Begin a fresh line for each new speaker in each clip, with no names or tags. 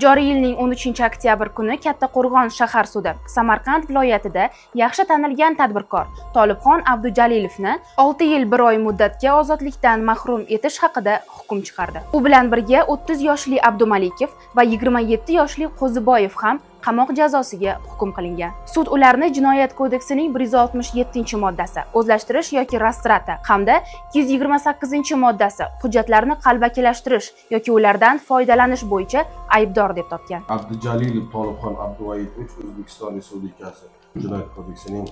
Joriy yilning 13-oktyabr kuni Kattaqo'rg'on shahar sudi Samarqand viloyatida yaxshi tanilgan tadbirkor Tolibxon Abdujalilovni 6 yil 1 oy muddatga ozodlikdan mahrum etish haqida hukm chiqardi. U bilan birga 30 yoshli Abdumalikov va 27 yoshli Qo'ziboyev ham qamoq jazosiga hukm qilingan. Sud ularni Jinoyat kodeksining 167-moddasi o'zlashtirish yoki rastrata hamda 228-moddasi hujjatlarni qalbakilashtirish yoki ulardan foydalanish bo'yicha aybdor deb topgan.
Abdujalilov Tolibxon Abduvayidovich O'zbekiston Respublikasi Jinoyat kodeksining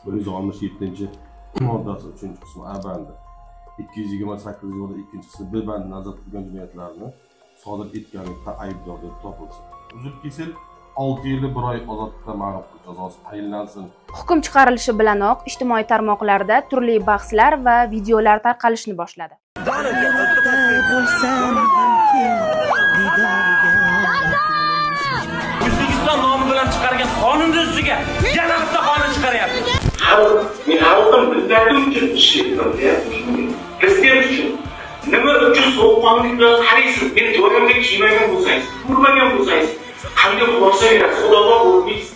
167-moddasi 3-qismi A bandi 228-2-qismi B bandi nazarda tutilgan jinoyatlarni sodir etganlikda aybdor deb topilsin. Uzr kesil 6 yil 1 oy ozodlikdan mahrum qilish jazosi tayinlansin.
Hukm chiqarilishi bilanoq ijtimoiy tarmoqlarda turli bahslar va videolar tarqalishni boshladi.
O'zbekiston nomi bilan chiqargan qonunni ustiga yana bitta qonun chiqaryapti.
Men xalqim prezidentim uchun ishlayapman. Prezident uchun nima uchun sovuqqonlik bilan qaraysiz? Men to'g'riga tushunmagan bo'lsangiz, ko'rmagan bo'lsangiz, qanday xulosa berasiz? Xudoga o'rnaysiz.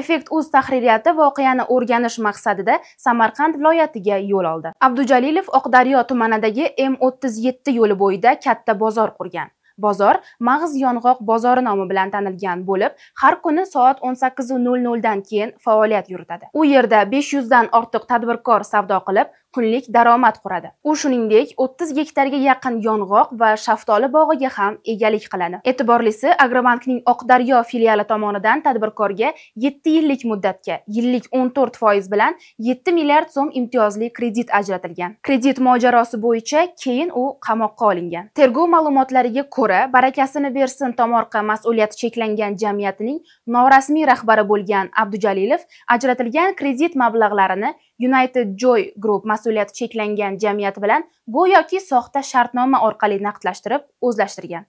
Effekt.uz tahririyati voqeani o'rganish maqsadida Samarqand viloyatiga yo'l oldi. Abdujalilov Oqdaryo tumanidagi M37 yo'li bo'yida katta bozor qurgan. Bozor Mag'iz yong'oq bozori nomi bilan tanilgan bo'lib, har kuni soat 18:00 dan keyin faoliyat yuritadi. U yerda 500 dan ortiq tadbirkor savdo qilib, kunlik daromad quradi. U shuningdek 30 gektarga yaqin yong'oq va shaftoli bog'iga ham egalik qiladi. E'tiborlisi, Agrobankning Oqdaryo filiali tomonidan tadbirkorga 7 yillik muddatga yillik 14% bilan 7 milliard so'm imtiyozli kredit ajratilgan. Kredit mojarosi bo'yicha keyin u qamoqqa olingan. Tergov ma'lumotlariga ko'ra, barakasini bersin tomorqa mas'uliyati cheklangan jamiyatining norasmiy rahbari bo'lgan Abdujalilov ajratilgan kredit mablag'larini United Joy Group mas'uliyati cheklangan jamiyati bilan go'yoki soxta shartnoma orqali naqdlashtirib, o'zlashtirgan.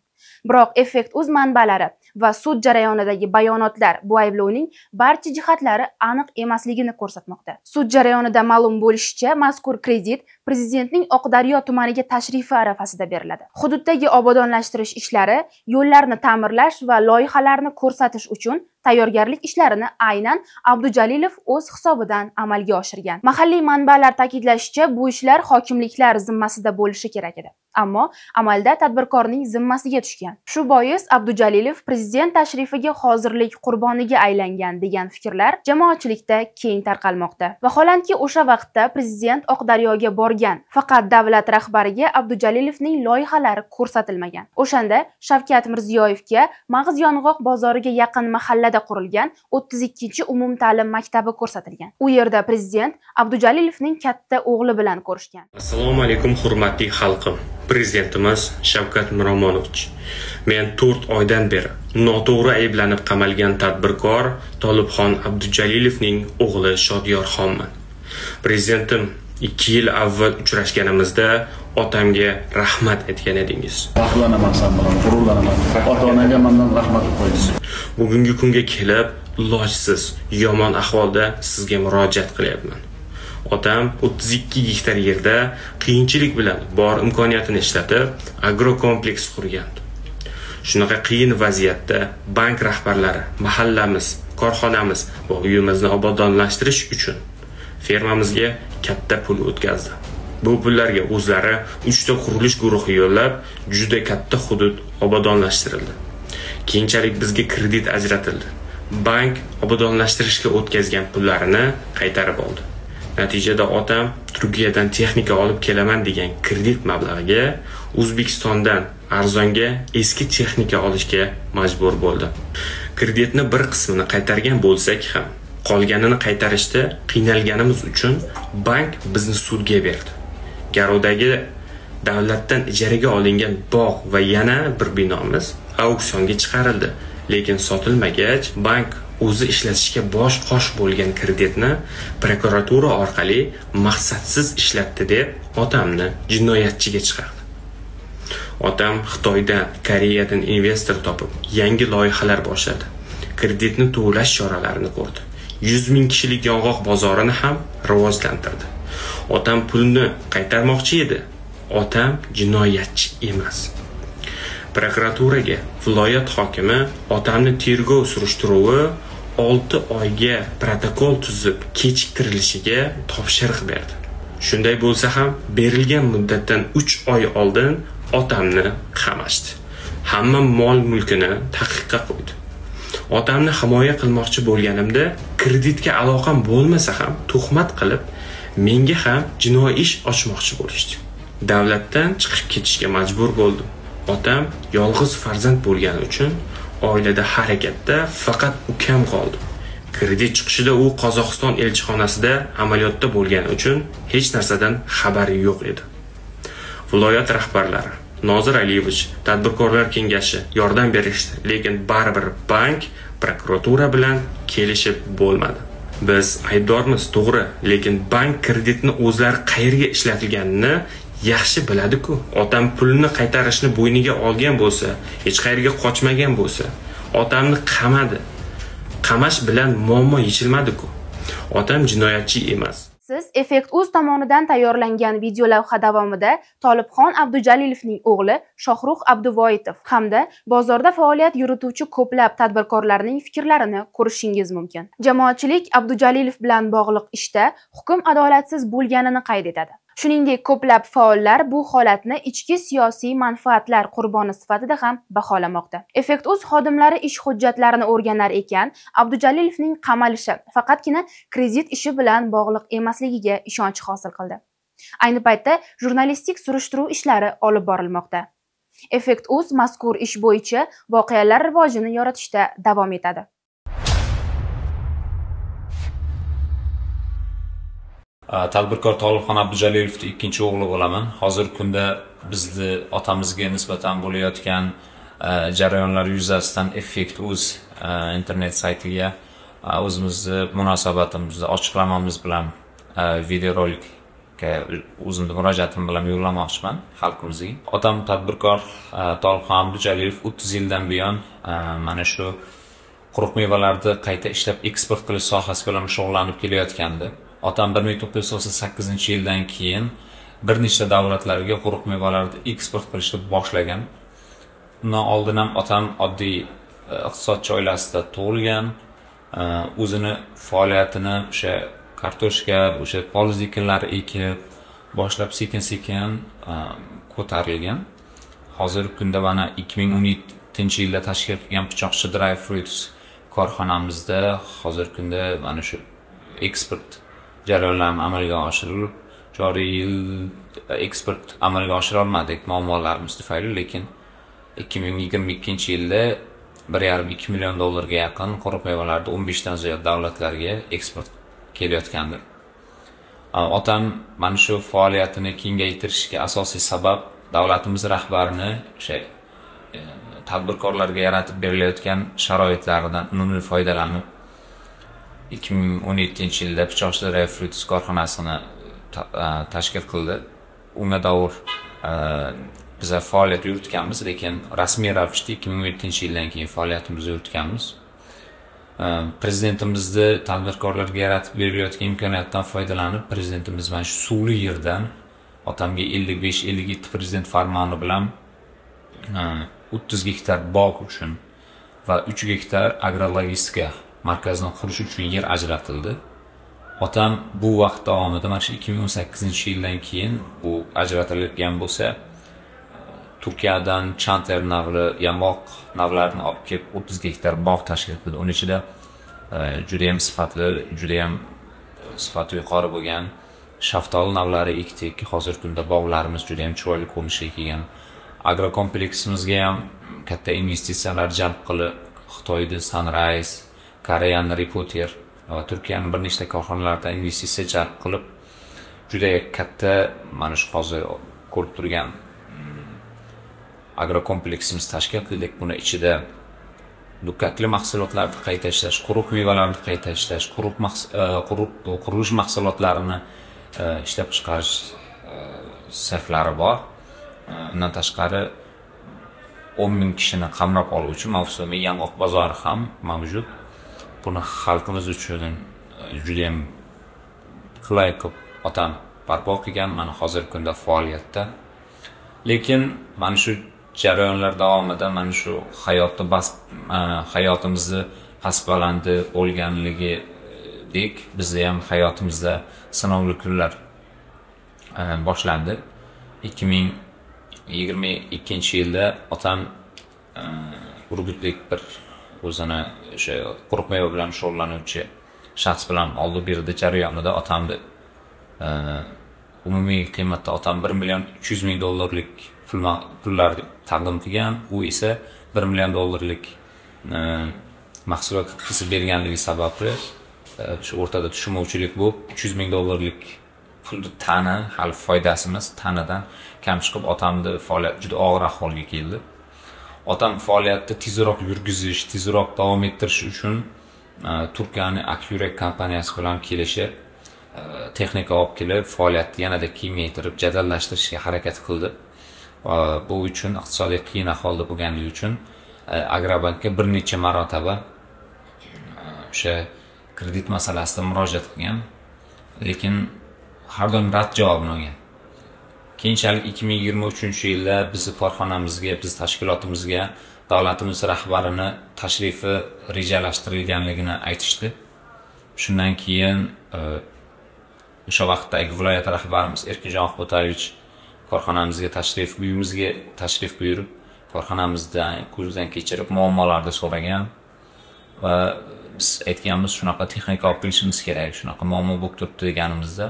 Biroq Effekt.uz manbalari va sud jarayonidagi bayonotlar bu ayblovning barcha jihatlari aniq emasligini ko'rsatmoqda. Sud jarayonida ma'lum bo'lishicha, mazkur kredit prezidentning Oqdaryo tumaniga tashrifi arafasida beriladi. Hududdagi obodonlashtirish ishlari, yo'llarni ta'mirlash va loyihalarni ko'rsatish uchun tayyorgarlik ishlarini aynan Abdujalilov o'z hisobidan amalga oshirgan. Mahalliy manbalar ta'kidlashicha, bu ishlar hokimliklar zimmasida bo'lishi kerak edi. Ammo amalda tadbirkorning zimmasiga tushgan. Shu bois Abdujalilov prezident tashrifiga hozirlik qurboniga aylangan degan fikrlar jamoatchilikda keng tarqalmoqda. Vaholanki o'sha vaqtda prezident Oqdaryoga borgan, faqat davlat rahbariga Abdujalilovning loyihalari ko'rsatilmagan. O'shanda Shavkat Mirziyoyevga Mag'iz yong'oq bozoriga yaqin mahallada qurilgan 32 umumta'lim maktabi ko'rsatilgan. U yerda prezident Abdujalilovning katta o'g'li bilan ko'rishgan.
Assalomu alaykum hurmatli xalqim. Prezidentimiz Shavkat Miromonovich, men 4 oydan beri noto'g'ri ayblanib qamalgan tadbirkor Tolibxon Abdujalilovning o'g'li Shodiyorxonman. Prezidentim 2 yil avval uchrashganimizda otamga rahmat aytgan edingiz.
Faxrlanaman sen bilan, g'ururlanaman. Ota-onaga mendan rahmat qo'yingiz.
Bugungi kunga kelib, ilojsiz yomon ahvolda sizga murojaat qilyapman. Otam 32 gektar yerda qiyinchilik bilan bor imkoniyatini ishlatib, agrokompleks qurgandi. Shunaqa qiyin vaziyatda bank rahbarlari mahallamiz, korxonamiz va uyimizni obodonlashtirish uchun fermamizga katta pul o'tkazdi. Bu pullarga o'zlari 3 ta qurilish guruhi yo'llab, juda katta hudud obodonlashtirildi. Keyinchalik bizga kredit ajratildi. Bank obodonlashtirishga o'tkazgan pullarini qaytarib oldi. Natijada otam Turkiyadan texnika olib kelaman degan kredit mablag'iga O'zbekistondan arzonga eski texnika olishga majbur bo'ldi. Kreditni bir qismini qaytargan bo'lsak ham, qolganini qaytarishda qiynalganimiz uchun bank bizni sudga berdi. Garovdagi davlatdan ijaraga olingan bog' va yana bir binomiz auksionga chiqarildi, lekin sotilmagach, bank o'zi ishlatishga bosh-qosh bo'lgan kreditni prokuratura orqali maqsadsiz ishlatdi deb otamni jinoyatchiga chiqardi. Otam Xitoydan, Koreyadan investor topib, yangi loyihalar boshladi. Kreditni to'lash choralarini ko'rdi. 100 ming kishilik yong'oq bozorini ham rivojlantirdi. Otam pulni qaytarmoqchi edi. Otam jinoyatchi emas. Prokuraturaga viloyat hokimi otamni tergov surishtiruvi 6 oyga protokol tuzib kechiktirilishiga topshiriq berdi. Shunday bo'lsa ham berilgan muddatdan 3 oy oldin otamni qamashdi. Hamma mol-mulkini taqiqqa qo'ydi. Otamni himoya qilmoqchi bo'lganimda kreditga aloqam bo'lmasa ham tuhmat qilib, menga ham jinoiy ish ochmoqchi bo'lishdi. Davlatdan chiqib ketishga majbur bo'ldim. Otam yolg'iz farzand bo'lgani uchun oilada harakatda faqat ukam qoldi. Kredit chiqishida u Qozog'iston elchixonasida amaliyotda bo'lgani uchun hech narsadan xabari yo'q edi. Viloyat rahbarlari Nozir Aliyevich tadbirkorlar kengashi yordam berishdi, lekin baribir bank prokuratura bilan kelishib bo'lmadi. Biz aybdormiz, to'g'ri, lekin bank kreditni o'zlari qayerga ishlatilganini yaxshi biladi-ku. Otam pulni qaytarishni bo'yniga olgan bo'lsa, hech qayerga qochmagan bo'lsa, otamni qamadi. Qamash bilan muammo yechilmadi-ku. Otam jinoyatchi emas.
Siz Effekt.uz tomonidan tayyorlangan video lavha davomida Tolibxon Abdujalilovning o'g'li Shohruh Abduvoitov hamda bozorda faoliyat yurituvchi ko'plab tadbirkorlarning fikrlarini ko'rishingiz mumkin. Jamoatchilik Abdujalilov bilan bog'liq ishda hukm adolatsiz bo'lganini qayd etadi. Shuningdek, ko'plab faollar bu holatni ichki siyosiy manfaatlar qurboni sifatida ham baholamoqda. Effekt.uz xodimlari ish hujjatlarini o'rganar ekan, Abdujalilovning qamalishi faqatgina kredit ishi bilan bog'liq emasligiga ishonch hosil qildi. Ayni paytda jurnalistik surishtiruv ishlari olib borilmoqda. Effekt.uz mazkur ish bo'yicha voqealar rivojini yoritishda davom etadi.
Tadbirkor Tolibxon Abdujalilovning ikkinchi o'g'li bo'laman. Hozirgi kunda bizni otamizga nisbatan bo'layotgan jarayonlar yuzasidan Effekt.uz internet saytiga o'zimizni munosabatimizni ochiqlamamiz bilan videorolikka o'zimning murojaatim bilan yo'llamoqchiman xalqimizga. Otam tadbirkor Tolibxon Abdujalilov 30 yildan buyon mana shu quruq mevalarni qayta ishlab eksport qilish sohasi bilan shug'ullanib kelayotgandi. Otam 1998-yildan keyin bir nechta davlatlarga quruq mevalarni eksport qilishni boshlagan. Undan oldin ham otam oddiy iqtisodchi oilasida tug'ilgan, o'zini faoliyatini o'sha kartoshka, o'sha poliz ekinlari ekib, boshlab sekin-sekin ko'tarilgan. Hozirgi kunda mana 2017-yilda tashkil etilgan Pichoqchi Dry Fruits korxonamizda hozirgi kunda mana shu eksport jarayonlarni amalga oshirilib, joriy yil eksport amalga oshira olmadik muammolarimiz tufayli, lekin 2022-yilda 1,5-2 million dollarga yaqin quruq mevalarni 15 dan ziyod davlatlarga eksport kelayotgandi. Otam mana shu faoliyatini kengaytirishga asosiy sabab davlatimiz rahbarini o'sha tadbirkorlarga yaratib berilayotgan sharoitlardan unumli foydalanib 2017-yilda Pichoqchi Dry Fruits korxonasini tashkil qildi. Unga davr biz faoliyat yuritganmiz, lekin rasmiy ravishda 2017-yildan keyin faoliyatimizni yuritganmiz. Prezidentimizni tadbirkorlarga yaratib berilayotgan imkoniyatdan foydalanib, prezidentimiz mana shu suvli yerdan otamga 55-57 prezident farmoni bilan 30 gektar bog' uchun va 3 gektar agrologistika markazini qurish uchun yer ajratildi. Otam bu vaqt davomida mana shu 2018-yildan keyin bu ajratilgan bo'lsa, Turkiyadan Chanter navli yamoq navlarini olib kelib 30 gektar bog' tashkil qildi. Uning ichida juda ham sifatli, juda ham sifati yuqori bo'lgan shaftoli navlari ekdik. Hozirgi kunda bog'larimiz juda ham chiroyli ko'rinishga kelgan. Agrokompleksimizga ham katta investitsiyalar jalb qilib, Xitoyda Sunrise, Koreyaning Reporter va Turkiyaning bir nechta korxonalarida investitsiya jalb qilib, juda katta mana shu hozir ko'rib turgan agrokompleksimiz tashkil qildik. Buni ichida dukkakli mahsulotlarni qayta ishlash, quruq mevalarni qayta ishlash, qurilish mahsulotlarini ishlab chiqarish sexlari bor. Undan tashqari 10 ming kishini qamrab oluvchi mavsumiy yong'oq bozori ham mavjud. Buni xalqimiz uchun juda ham qulay ko'p otam barpo qilgan, mana hozirgi kunda faoliyatda. Lekin mana shu jarayonlar davomida mana shu hayotimizni past-balandi bo'lganligidek bizni ham hayotimizda sinovli kunlar boshlandi. 2022-yilda otam urgutlik bir o'zini o'sha quruq meva bilan shug'ullanuvchi shaxs bilan oldi berdi jarayonida otamni umumiy qiymatda otam $1,3 million pullar taqdim qilgan. U esa $1 million mahsulot kesib berganligi sababli shu o'rtada tushunmovchilik bo'lib $300 ming pulni tani hali foydasimiz tanadan kam chiqib otamni faoliyat juda og'ir ahvolga keldi. Otam faoliyatni tezroq yurgizish, tezroq davom ettirish uchun Turkiyaning Akyurek kompaniyasi bilan kelishib texnika olib kelib faoliyatni yanada kengaytirib jadallashtirishga harakat qildi. Bu uchun iqtisodiy qiyin ahvolda bo'lganligi uchun Agrobankka bir necha marotaba o'sha kredit masalasida murojaat qilgan, lekin har doim rad javobini olgan. Keyinchalik 2023-yilda bizni korxonamizga, biz tashkilotimizga davlatimiz rahbarini tashrifi rejalashtirilganligini aytishdi. Shundan keyin o'sha vaqtdagi viloyat rahbarimiz Erkinjon Ahbotayevich korxonamizga tashrif buyurib, korxonamizdan ko'zdan kechirib muammolarni so'ragan va biz aytganmiz, shunaqa texnika olib kelishimiz kerak, shunaqa muammo bo'lib turibdi deganimizda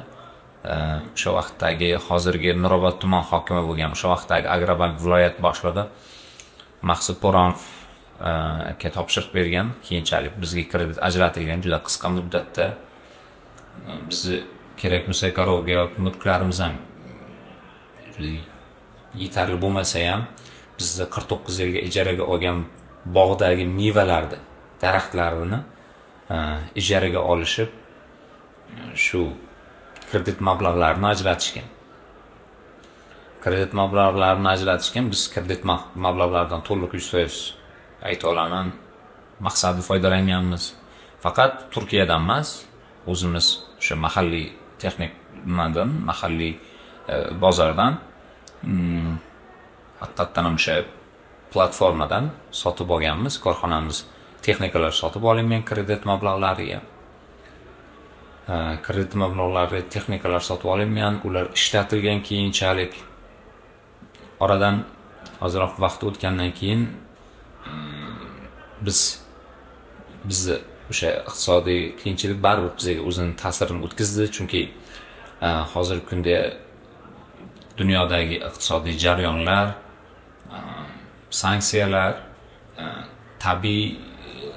o'sha vaqtdagi hozirgi Nurobod tuman hokimi bo'lgan, o'sha vaqtdagi Agrobank viloyat boshlig'i Maqsud Bo'ronov aka topshiriq bergan. Keyinchalik bizga kredit ajratilgan juda qisqa muddatda. Bizni kerak bo'lsa korovga mulklarimiz ham yetarli bo'lmasa ham bizni 49 yilga ijaraga olgan bog'dagi mevalarni, daraxtlarini ijaraga olishib shu kredit mablag'larini ajratishgan. Biz kredit mablag'laridan to'liq 100% ayta olaman, maqsadli foydalanganmiz. Faqat Turkiyadan emas, o'zimiz o'sha mahalliy texnik mahalliy bozordan, haqiqatdan ham o'sha platformadan sotib olganmiz. Korxonamiz texnikalar sotib olingan kredit mablag'lariga. Kredit mablag'lari texnikalar sotib olingan, ular ishlatilgan. Keyinchalik oradan ozroq vaqt o'tgandan keyin bizni o'sha iqtisodiy qiyinchilik baribir bizga o'zining ta'sirini o'tkazdi, chunki hozirgi kunda dunyodagi iqtisodiy jarayonlar, sanksiyalar, tabiiy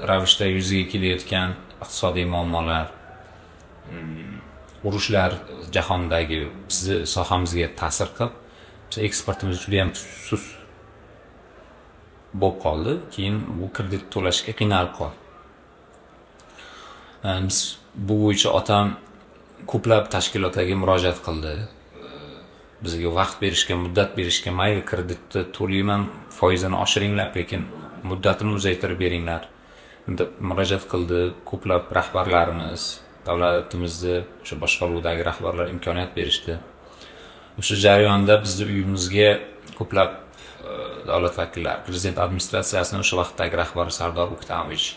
ravishda yuzaga kelayotgan iqtisodiy muammolar, urushlar jahondagi bizni sohamizga ta'sir qilib, biz eksportimiz juda ham sust bo'lib qoldi. Keyin bu kredit to'lashga qiynalib qoldi. Biz bu bo'yicha otam ko'plab tashkilotlarga murojaat qildi. Bizga vaqt berishga, muddat berishga, mayli kreditni to'layman, foizini oshiringlar, lekin muddatini uzaytirib beringlar deb murojaat qildi. Ko'plab rahbarlarimiz, davlatimizni o'sha boshqaruvdagi rahbarlar imkoniyat berishdi. O'sha jarayonda bizning uyimizga ko'plab davlat vakillari, prezident administratsiyasining o'sha vaqtdagi rahbari Sardor O'ktamovich,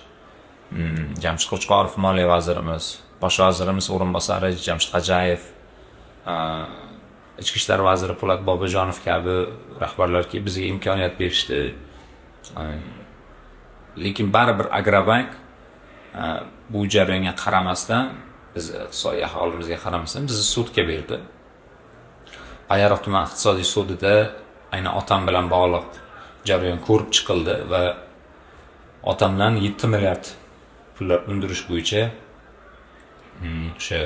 Jamshid Qo'chqorov moliya vazirimiz, bosh vazirimiz o'rinbosari Jamshid Qajayev, ichki ishlar vaziri Po'lat Bobojonov kabi rahbarlar bizga imkoniyat berishdi. Lekin baribir Agrobank bu jarayonga qaramasdan, biz iqtisodiy ahvolimizga qaramasdan bizni sudga berdi. Payariq tuman iqtisodiy sudida aynan otam bilan bog'liq jarayon ko'rib chiqildi va otamdan 7 milliard pullar undirish bo'yicha o'sha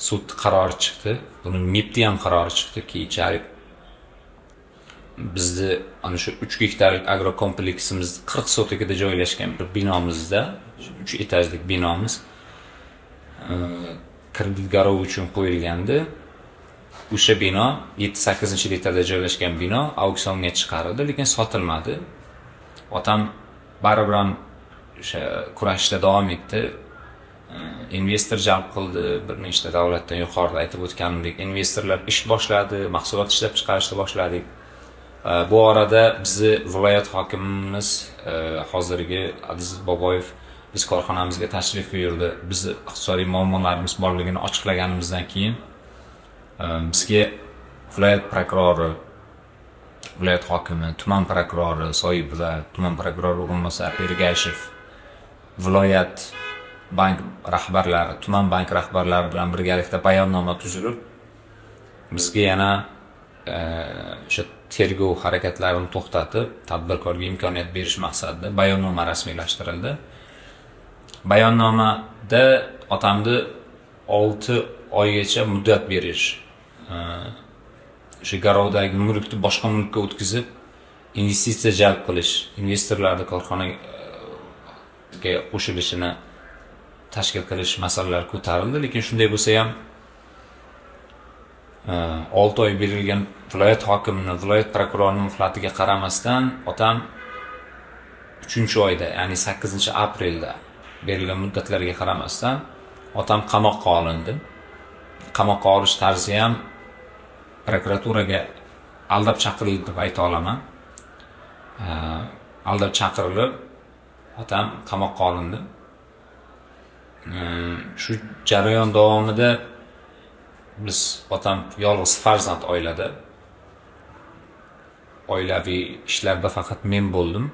sud qarori chiqdi. Buni MIBda ham qarori chiqdi. Keyinchalik bizni ana shu 3 gektarlik agrokompleksimiz 40 sotikada joylashgan bir binomizda, 3 etajlik binomiz kredit garov uchun qo'yilgandi. O'sha bino 7-8-etajda joylashgan bino auksionga chiqarildi, lekin sotilmadi. Otam baribir ham o'sha kurashda davom etdi. Investor jalb qildi, bir nechta davlatdan yuqorida aytib o'tganimdek investorlar ish boshladi, mahsulot ishlab chiqarishni boshladik. Bu orada bizni viloyat hokimimiz hozirgi Aziz Boboyev biz korxonamizga tashrif buyurdi. Bizni iqtisodiy muammolarimiz borligini ochiqlaganimizdan keyin bizga viloyat prokurori, viloyat hokimi, tuman prokurori Soyibova, tuman prokurori o'rinbosari Ergashev, viloyat bank rahbarlari, tuman bank rahbarlari bilan birgalikda bayonnoma tuzilib, bizga yana o'sha tergov harakatlarini to'xtatib, tadbirkorga imkoniyat berish maqsadida bayonnoma rasmiylashtirildi. Bayonnomada otamni 6 oygacha muddat berish, o'sha garovdagi mulkni boshqa mulkka o'tkazib, investitsiya jalb qilish, investorlarni korxonaga qo'shilishini tashkil qilish masalalari ko'tarildi, lekin shunday bo'lsa ham 6 oy berilgan viloyat hokimining, viloyat prokurorining muhlatiga qaramasdan otam 3-oyda, ya'ni 8-aprelda berilgan muddatlarga qaramasdan otam qamoqqa olindi. Qamoqqa olish tarzi ham prokuraturaga aldab chaqirildi deb ayta olaman. Aldab chaqirilib otam qamoqqa olindi. Shu jarayon davomida biz otam yolg'iz farzand oilada, oilaviy ishlarda faqat men bo'ldim.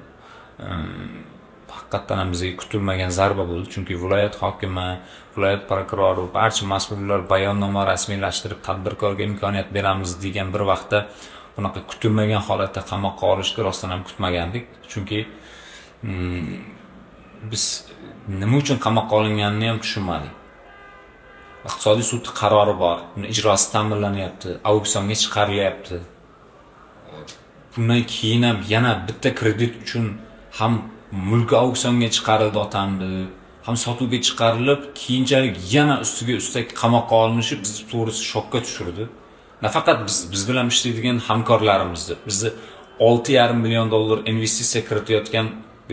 Haqiqatan ham bizga kutilmagan zarba bo'ldi, chunki viloyat hokimi, viloyat prokurori, barcha mas'ullar bayonnoma rasmiylashtirib tadbirkorga imkoniyat beramiz degan bir vaqtda bunaqa kutilmagan holatda qamoqqa olishni rostdan ham kutmagandik, chunki biz nima uchun qamoqqa olinganini ham tushunmadik. Iqtisodiy sud qarori bor, uni ijrosi ta'minlanyapti, auksionga chiqarilyapti. Bundan keyin ham yana bitta kredit uchun ham mulk auksionga chiqarildi otamni, ham sotuvga chiqarilib, keyinchalik yana ustiga ustak qamoqqa olinishi bizni to'g'risi shokka tushirdi. Nafaqat biz bilan ishlaydigan hamkorlarimizni, bizni 6,5 million dollar investitsiya kiritayotgan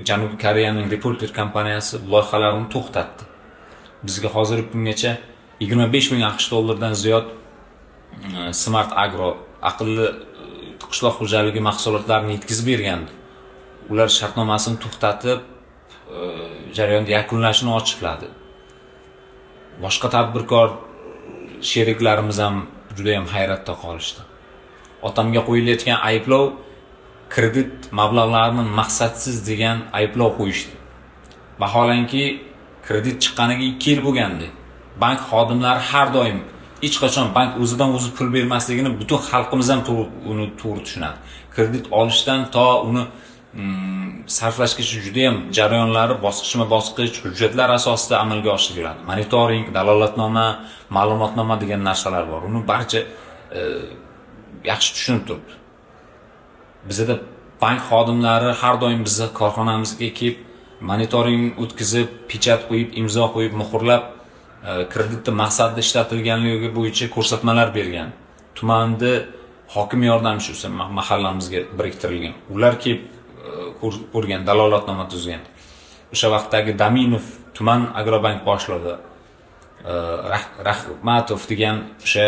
Janubiy Koreyaning Reporter kompaniyasi loyihalarini to'xtatdi. Bizga hozirgi kungacha 25 ming AQSh dollardan ziyod Smart Agro aqlli qishloq xo'jaligi mahsulotlarini yetkazib bergandi. Ular shartnomasini to'xtatib, jarayonni yakunlashini ochiqladi. Boshqa tadbirkor sheriklarimiz ham juda ham hayratda qolishdi. Otamga qo'yilayotgan ayblov kredit mablag'larini maqsadsiz degan ayblov qo'yishdi. Vaholanki kredit chiqqaniga 2 yil bo'lgandi. Bank xodimlari har doim hech qachon bank o'zidan o'zi pul bermasligini butun xalqimiz ham uni to'g'ri tushunadi. Kredit olishdan to uni sarflashgacha juda ham jarayonlari bosqichma-bosqich hujjatlar asosida amalga oshiriladi. Monitoring, dalolatnoma, ma'lumotnoma degan narsalar bor. Uni barcha yaxshi tushunib turibdi. Bizda bank xodimlari har doim bizni korxonamizga kelib, monitoring o'tkazib, pechat qo'yib, imzo qo'yib, muhrlab, kreditni maqsadda ishlatilganligi bo'yicha ko'rsatmalar bergan. Tumanda hokim yordamchisi mahallamizga biriktirilgan. Ular kelib ko'rgan, dalolatnoma tuzgan. O'sha vaqtdagi Daminov tuman agrobank boshlig'i, Rahmatov degan o'sha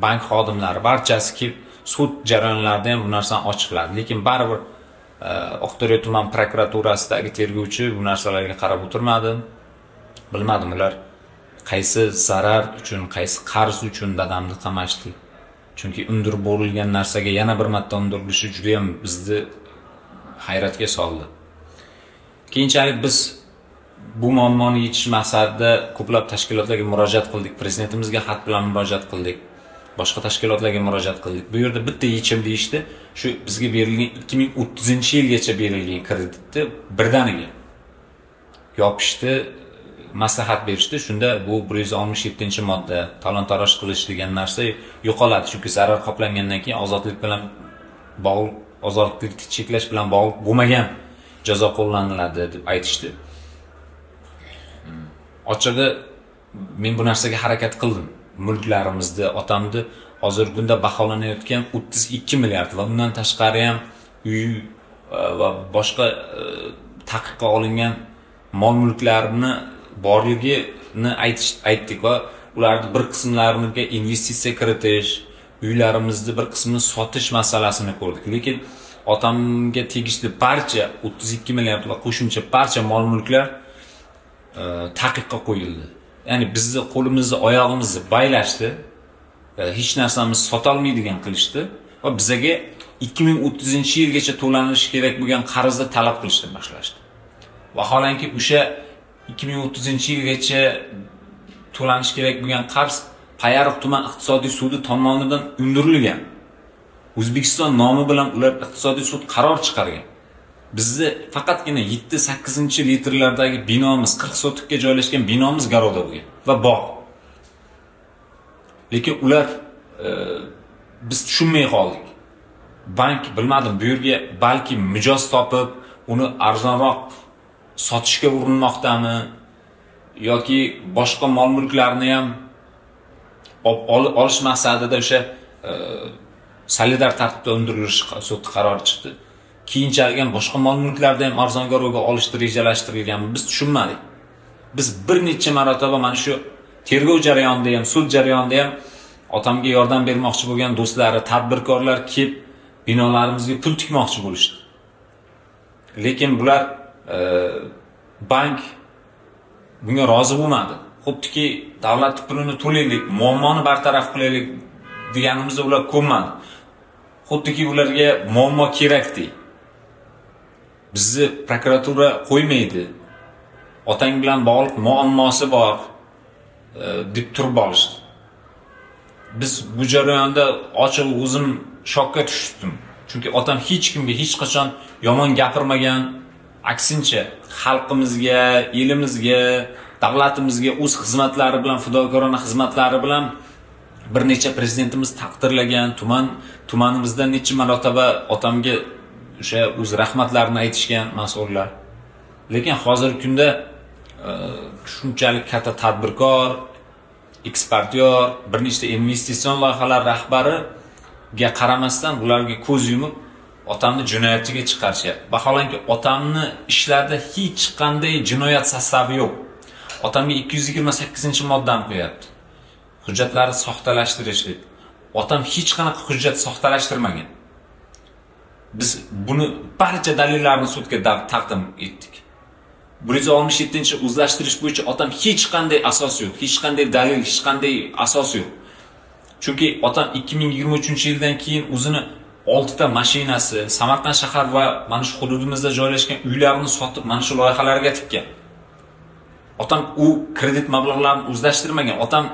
bank xodimlari barchasi kelib sud jarayonlarida ham bu narsani ochiqladi. Lekin baribir Oqdaryo tuman prokuraturasidagi tergovchi bu narsalarga qarab o'tirmadi. Bilmadim ular qaysi zarar uchun, qaysi qarz uchun dadamni qamashdi. Chunki undirib bo'rilgan narsaga yana bir marta undirilishi juda ham bizni hayratga soldi. Keyinchalik biz bu muammoni yechish maqsadida ko'plab tashkilotlarga murojaat qildik, prezidentimizga xat bilan murojaat qildik, boshqa tashkilotlarga murojaat qildik. Bu yerda bitta yechim deyishdi, shu bizga berilgan 2030-yilgacha berilgan kreditni birdaniga yopishdi, maslahat berishdi. Shunda bu 167-modda talon-taroj qilish degan narsa yo'qoladi, chunki zarar qoplangandan keyin ozodlik bilan bog'liq, ozodlikni cheklash bilan bog'liq bo'lmagan jazo qo'llaniladi deb aytishdi. Ochig'i men bu narsaga harakat qildim. Mulklarimizni, otamni hozirgi kunda baholanayotgan 32 milliard va undan tashqari ham uy va boshqa taqiqqa olingan mol-mulklarni borligini aytdik va ularning bir qismlariga investitsiya kiritish, uylarimizni bir qismini sotish masalasini ko'rdik. Lekin otamga tegishli barcha 32 milliard va qo'shimcha barcha mol-mulklar taqiqqa qo'yildi. Ya'ni bizni qo'limizni, oyog'imizni baylashdi. Hech narsamizni sota olmaydigan qilishdi va bizga 2030-yilgacha to'lanishi kerak bo'lgan qarzni talab qilishni boshlashdi. Vaholanki o'sha 2030-yilgacha to'lanishi kerak bo'lgan qarz Payariq tuman iqtisodiy sudi tomonidan undirilgan. O'zbekiston nomi bilan ular iqtisodiy sud qaror chiqargan. Bizni faqatgina 7-8 litrlardagi binomiz, 40 sotikka joylashgan binomiz garovda bo'lgan va bog'. Lekin ular biz tushunmay qoldik. Bank bilmadim, bu yerga balki mijoz topib, uni arzonroq sotishga urinmoqdami yoki boshqa mol-mulklarni ham olish maqsadida o'sha solidar tartibda undirilish sud qarori chiqdi. Keyinchalik ham boshqa mol-mulklarni ham arzongarovga olishni rejalashtirilgan. Biz tushunmadik. Biz bir necha marotaba mana shu tergov jarayonida ham, sud jarayonida ham otamga yordam bermoqchi bo'lgan do'stlari, tadbirkorlar kelib binolarimizga pul tikmoqchi bo'lishdi. Lekin bular bank bunga rozi bo'lmadi. Xuddi davlat pulini to'laylik, muammoni bartaraf qilaylik deganimizda ular ko'nmadi. Xuddi ularga muammo kerakdi. Bizni prokuratura qo'ymaydi. Otang bilan bog'liq muammosi bor deb turib olishdi. Biz bu jarayonda ochiq o'zim shokka tushdim. Chunki otam hech kimga hech qachon yomon gapirmagan, aksincha xalqimizga, elimizga, davlatimizga o'z xizmatlari bilan, fidokorona xizmatlari bilan bir necha prezidentimiz taqdirlagan, tumanimizda necha marotaba otamga o'sha o'z rahmatlarini aytishgan mas'ullar. Lekin hozirgi kunda shunchalik katta tadbirkor, eksportyor, bir nechta investitsion loyihalar rahbariga qaramasdan ularga ko'z yumib otamni jinoyatchiga chiqarishyapti. Vaholanki otamni ishlarida hech qanday jinoyat sostavi yo'q. Otamga 228-moddani qo'yapti. Hujjatlari soxtalashtirish deb. Otam hech qanaqa hujjat soxtalashtirmagan. Biz buni barcha dalillarni sudga taqdim etdik. 167-o'zlashtirish bo'yicha otam hech qanday asos yo'q, hech qanday dalil, hech qanday asos yo'q. Chunki otam 2023-yildan keyin o'zini 6 ta mashinasi, Samarqand shahar va mana shu hududimizda joylashgan uylarni sotib, mana shu loyihalarga tikkan. Otam u kredit mablag'larini o'zlashtirmagan. Otam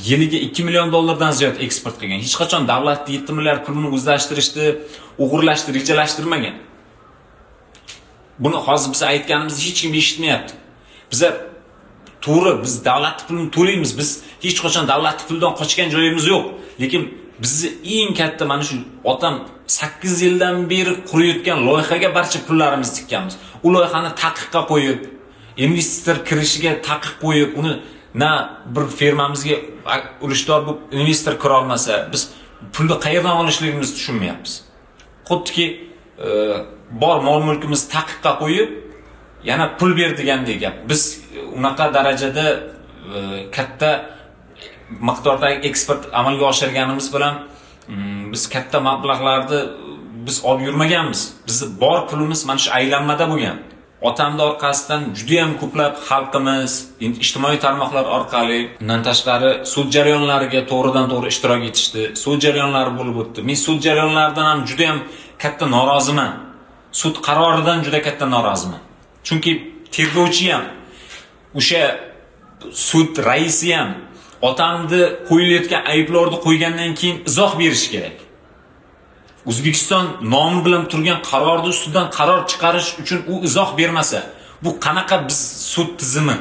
yiliga 2 million dollardan ziyod eksport qilgan. Hech qachon davlat 7 milliard pulini o'zlashtirishni, o'g'irlashni rejalashtirmagan. Buni hozir biz aytganimizni hech kim eshitmayapti. Biza to'g'ri, biz davlat pulini to'laymiz. Biz hech qachon davlat pulidan qochgan joyimiz yo'q. Lekin bizni eng katta mana shu otam 8 yildan beri qurayotgan loyihaga barcha pullarimizni tikkanmiz. U loyihani taqiqqa qo'yib, investor kirishiga taqiq qo'yib, uni na bir firmamizga ulushdor bo'lib investor kira olmasa, biz pulni qayerdan olishligimizni tushunmayapmiz. Xuddiki bor mol-mulkimizni taqiqqa qo'yib, yana pul ber degandek gap. Biz unaqa darajada katta miqdordagi eksport amalga oshirganimiz bilan biz katta mablag'larni biz olib yurmaganmiz. Bizni bor pulimiz mana shu aylanmada bo'lgan. Otamni orqasidan juda ham ko'plab xalqimiz ijtimoiy tarmoqlar orqali, undan tashqari sud jarayonlariga to'g'ridan-to'g'ri ishtirok etishdi. Sud jarayonlari bo'lib o'tdi. Men sud jarayonlaridan ham juda ham katta noroziman. Sud qaroridan juda katta noroziman. Chunki tergovchi ham, o'sha sud raisi ham otamni qo'yilayotgan ayblovlarni qo'ygandan keyin izoh berish kerak. O'zbekiston nomi bilan turgan qarorni ustidan qaror chiqarish uchun u izoh bermasa, bu qanaqa biz sud tizimi?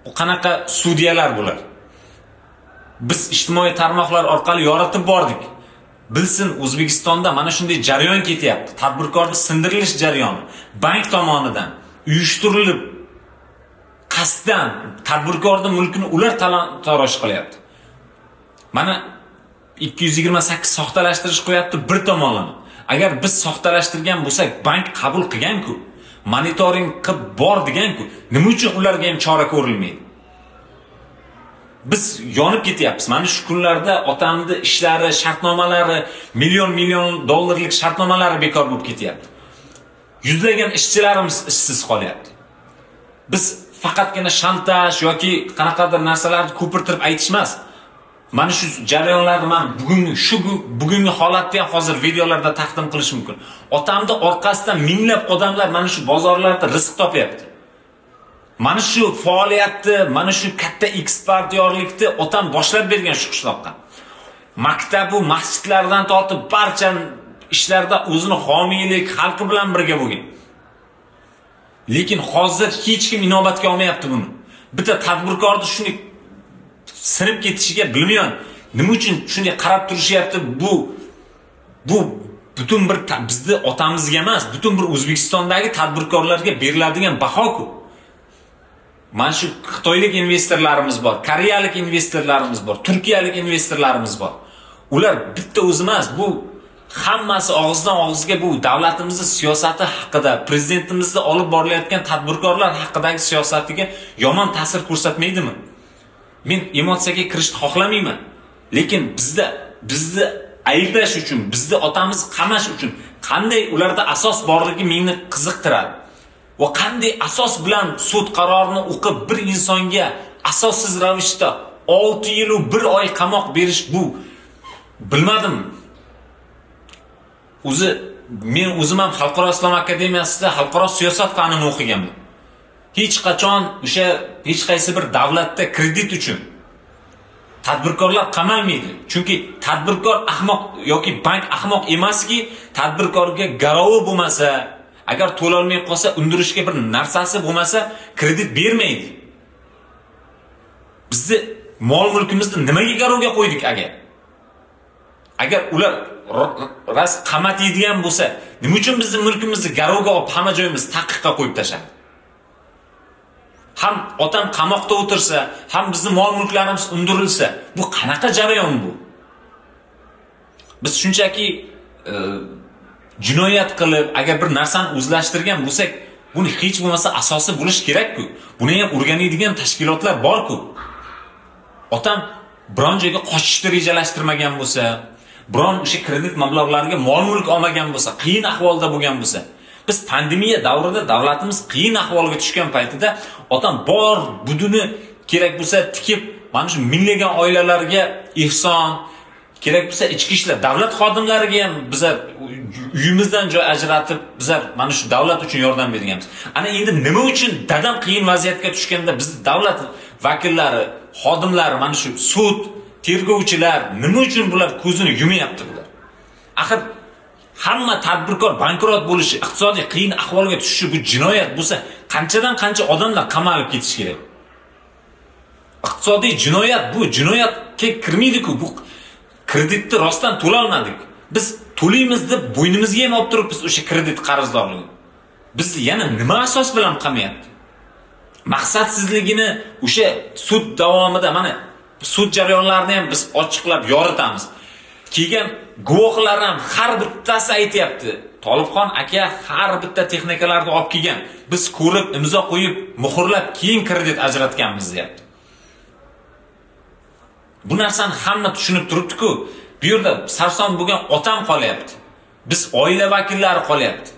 Bu qanaqa sudyalar bular? Biz ijtimoiy tarmoqlar orqali yoritib bordik. Bilsin, O'zbekistonda mana shunday jarayon ketyapti. Tadbirkorni sindirilish jarayoni bank tomonidan uyushtirilib, qasddan tadbirkorning mulkini ular talon-taroj qilyapti. Mana 228 soxtalashtirish qo'yapti bir tomonlama. Agar biz soxtalashtirgan bo'lsak, bank qabul qilgan-ku, monitoring qilib bor degan-ku, nima uchun ularga ham chora ko'rilmaydi? Biz yonib ketyapmiz. Mana shu kunlarda otamni ishlari, shartnomalari, million dollarlik shartnomalari bekor bo'lib ketyapti. Yuzlagan ishchilarimiz ishsiz qolyapti. Biz faqatgina shantaj yoki qanaqadir narsalarni ko'pirtirib aytish emas. Mana shu jarayonlarni men bugungi holatda ham hozir videolarda taqdim qilish mumkin. Otamni orqasidan minglab odamlar mana shu bozorlarda rizq topyapti. Mana shu faoliyatni, mana shu katta eksportyorlikni otam boshlab bergan shu qishloqqa. Maktabu, masjidlardan tortib barcha ishlarda o'zini homiylik, xalqi bilan birga bo'lgan. Lekin hozir hech kim inobatga olmayapti buni. Bitta tadbirkorni shuni sinib ketishiga bilmayman. Nima uchun shunday qarab turishyapti? Bu butun bir bizni otamizga emas, butun bir O'zbekistondagi tadbirkorlarga beriladigan baho-ku. Mana shu xitoylik investorlarimiz bor, koreyalik investorlarimiz bor, turkiyalik investorlarimiz bor. Ular bitta o'zi emas, bu hammasi og'izdan og'izga bu davlatimizning siyosati haqida, prezidentimizning olib borilayotgan tadbirkorlar haqidagi siyosatiga yomon ta'sir ko'rsatmaydimi? Men emotsiyaga kirishni xohlamayman. Lekin bizni ayblash uchun, bizni otamiz qamash uchun qanday ularda asos borligi meni qiziqtiradi. Va qanday asos bilan sud qarorini o'qib bir insonga asossiz ravishda 6 yil va 1 oy qamoq berish bu bilmadim. Men o'zim ham Xalqaro islom akademiyasida xalqaro siyosat fanini o'qiganman. Hech qachon o'sha hech qaysi bir davlatda kredit uchun tadbirkorlar qamalmaydi. Chunki tadbirkor ahmoq yoki bank ahmoq emaski, tadbirkorga garovi bo'lmasa, agar to'la olmay qolsa, undirishga bir narsasi bo'lmasa, kredit bermaydi. Bizni mol-mulkimizni nimaga garovga qo'ydik agar ular ras qamat yeydigan bo'lsa, nima uchun bizni mulkimizni garovga olib hamma joyimiz taqiqqa qo'yib tashladi? Ham otam qamoqda o'tirsa, ham bizni mol-mulklarimiz undirilsa, bu qanaqa jarayon bu? Biz shunchaki jinoyat qilib, agar bir narsani o'zlashtirgan bo'lsak, buni hech bo'lmasa asosi bo'lish kerak-ku. Buni ham o'rganadigan tashkilotlar bor-ku. Otam biron joyga qochishni rejalashtirmagan bo'lsa, biron o'sha kredit mablag'lariga mol-mulk olmagan bo'lsa, qiyin ahvolda bo'lgan bo'lsa, biz pandemiya davrida davlatimiz qiyin ahvolga tushgan paytida otam bor budini kerak bo'lsa tikib, mana shu minglab oilalarga ehson, kerak bo'lsa ichki ishlar davlat xodimlariga ham biz uyimizdan joy ajratib, biz mana shu davlat uchun yordam berganmiz. Ana endi nima uchun dadam qiyin vaziyatga tushganda biz davlat vakillari, xodimlari, mana shu sud, tergovchilar nima uchun bular ko'zini yumayapti bular? Axir hamma tadbirkor bankrot bo'lishi, iqtisodiy qiyin ahvolga tushishi bu jinoyat bo'lsa, qanchadan qancha odamlar qamalib ketish kerak? Iqtisodiy jinoyat bu jinoyatga kirmaydi-ku. Bu kreditni rostdan to'la olmadik. Biz to'laymiz deb bo'ynimizga ham olib turibmiz o'sha kredit qarzdorligini. Biz yana nima asos bilan qamayapti? Maqsadsizligini o'sha sud davomida mana sud jarayonlarini ham biz ochiqlab yoritamiz. Kelgan guvohlar ham har bittasi aytayapti. Tolibxon aka har bitta texnikalarni olib kelgan. Biz ko'rib, imzo qo'yib, muhrlab keyin kredit ajratganmiz deyapti. Bu narsani hamma tushunib turibdi-ku. Bu yerda sarson bo'lgan otam qolyapti. Biz oila vakillari qolyapti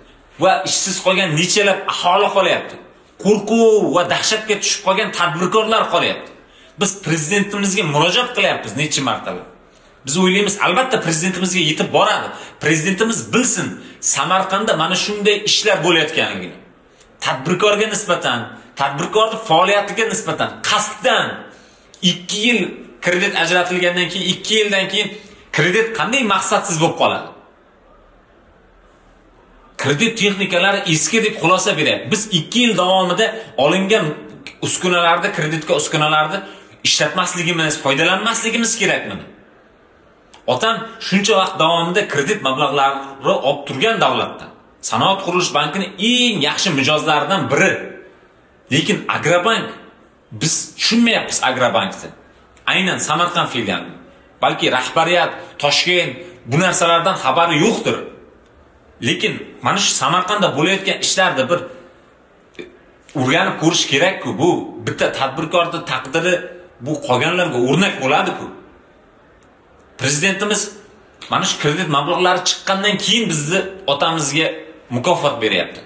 va ishsiz qolgan nechalab aholi qolyapti. Qo'rquv va dahshatga tushib qolgan tadbirkorlar qolyapti. Biz prezidentimizga murojaat qilyapmiz necha martalab. Biz o'ylaymiz, albatta prezidentimizga yetib boradi. Prezidentimiz bilsin, Samarqandda mana shunday ishlar bo'layotganligini. Tadbirkorga nisbatan, tadbirkorning faoliyatiga nisbatan qasddan 2 yil kredit ajratilgandan keyin 2 yildan keyin kredit qanday maqsadsiz bo'lib qoladi? Kredit texnikalari eski deb xulosa beryapti. Biz 2 yil davomida olingan uskunalarda, kreditga uskunalarda ishlatmasligimiz, foydalanmasligimiz kerakmi? Otam shuncha vaqt davomida kredit mablag'larini olib turgan davlatdan. Sanoat qurilish bankining eng yaxshi mijozlaridan biri. Lekin Agrobank biz tushunmayapmiz Agrobankni. Aynan Samarqand filiali. Balki rahbariyat, Toshkent bu narsalardan xabari yo'qdir. Lekin mana shu Samarqandda bo'layotgan ishlarda bir o'rganib ko'rish kerak-ku. Bu bitta tadbirkorning taqdiri bu qolganlarga o'rnak bo'ladi-ku. Prezidentimiz mana shu kredit mablag'lari chiqqandan keyin bizni otamizga mukofot beryapti.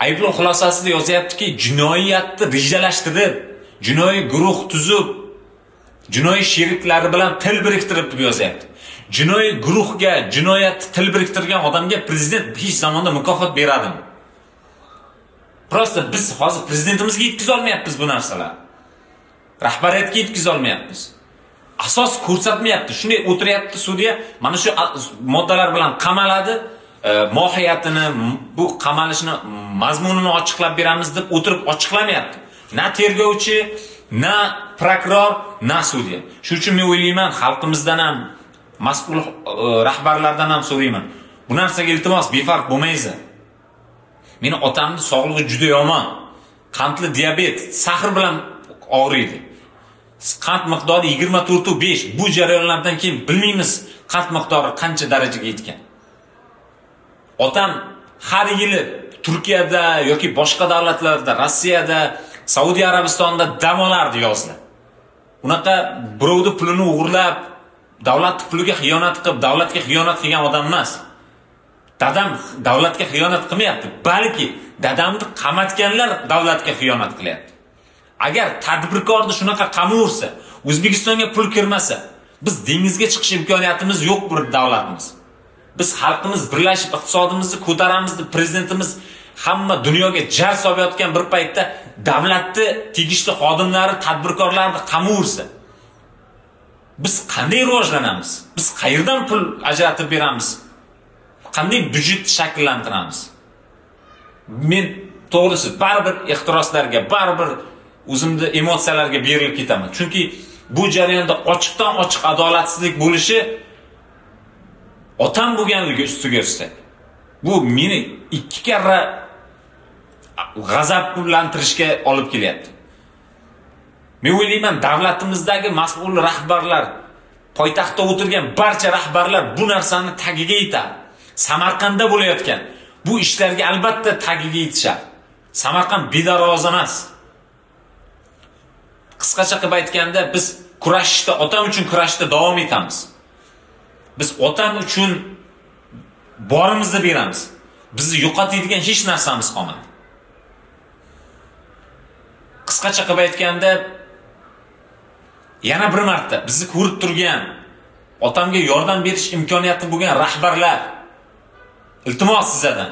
Ayblov xulosasida yozyaptiki, jinoyatni rejalashtirib, jinoiy guruh tuzib, jinoiy sheriklari bilan til biriktirib deb yozyapti. Jinoiy guruhga, jinoyatni til biriktirgan odamga prezident hech zamonda mukofot beradimi? Prosta biz hozir prezidentimizga yetkiza olmayapmiz bu narsalar. Rahbariyatga yetkiza olmayapmiz. Asos ko'rsatmayapti. Shunday o'tiryapti sudya, mana shu moddalar bilan qamaladi, mohiyatini, bu qamalishni mazmunini ochiqlab beramiz deb o'tirib ochiqlamayapti. Na tergovchi, na prokuror, na sudya. Shuning uchun men o'ylayman, xalqimizdan ham, mas'ul rahbarlardan ham so'rayman. Bu narsaga iltimos befarq bo'lmaysiz. Meni otamning sog'lig'i juda yomon. Qandli diabet, sahr bilan og'riydi. Qand miqdori 24.5. Bu jarayonlardan keyin bilmaymiz qand miqdori qancha darajaga yetgan. Otam har yili Turkiyada yoki boshqa davlatlarda, Rossiyada, Saudiya Arabistonida dam olardi yozda. Unaqa birovning pulini o'g'irlab, davlat puliga xiyonat qilib, davlatga xiyonat qilgan odam emas. Dadam davlatga xiyonat qilmayapti, balki dadamni qamatganlar davlatga xiyonat qilyapti. Agar tadbirkorni shunaqa qamovursa, O'zbekistonga pul kirmasa, biz dengizga chiqish imkoniyatimiz yo'q bir davlatimiz. Biz xalqimiz birlashib iqtisodimizni ko'taramiz deb prezidentimiz hamma dunyoga jar solayotgan bir paytda davlatni tegishli xodimlari, tadbirkorlarni qamovursa, biz qanday rivojlanamiz? Biz qayerdan pul ajratib beramiz? Qanday byudjet shakllantiramiz? Men to'g'risi baribir ehtiroslarga, baribir o'zimni emotsiyalarga berilib ketaman. Chunki bu jarayonda ochiqdan ochiq adolatsizlik bo'lishi otam bo'lganligi ustiga ustak. Bu meni ikki karra g'azablantirishga olib kelyapti. Men o'ylayman, davlatimizdagi mas'ul rahbarlar, poytaxtda o'tirgan barcha rahbarlar bu narsani tagiga yetadi. Samarqandda bo'layotgan bu ishlarga albatta tagiga yetishadi. Samarqand bedaroz emas. Qisqacha qilib aytganda, biz kurashishda, otam uchun kurashishda davom etamiz. Biz otam uchun borimizni beramiz. Bizni yo'qotadigan hech narsamiz qolmadi. Qisqacha qilib aytganda, yana bir marta bizni ko'rib turgan, otamga yordam berish imkoniyati bo'lgan rahbarlar, iltimos sizlardan